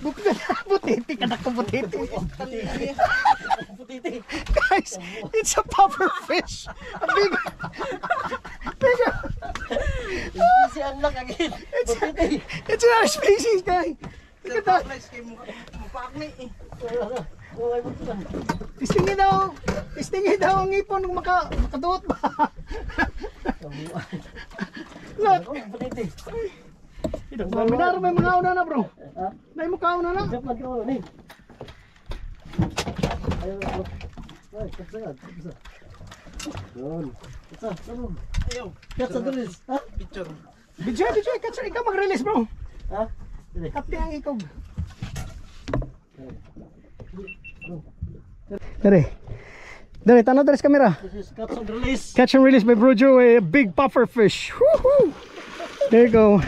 Butiti, kanak ko butiti. Guys, it's a puffer fish. A big. It's another species, guys. Look at that. Tistingin daw ang ipon nung makaduot ba? Look. Minaro may mga una na bro. May mukha una na. Bidyo, katsa ikaw mag-release bro. Kapti ang ikog. Dari, tanaw dari sa camera. This is catch and release. Catch and release by Bro Joe, a big puffer fish. Woohoo! There you go.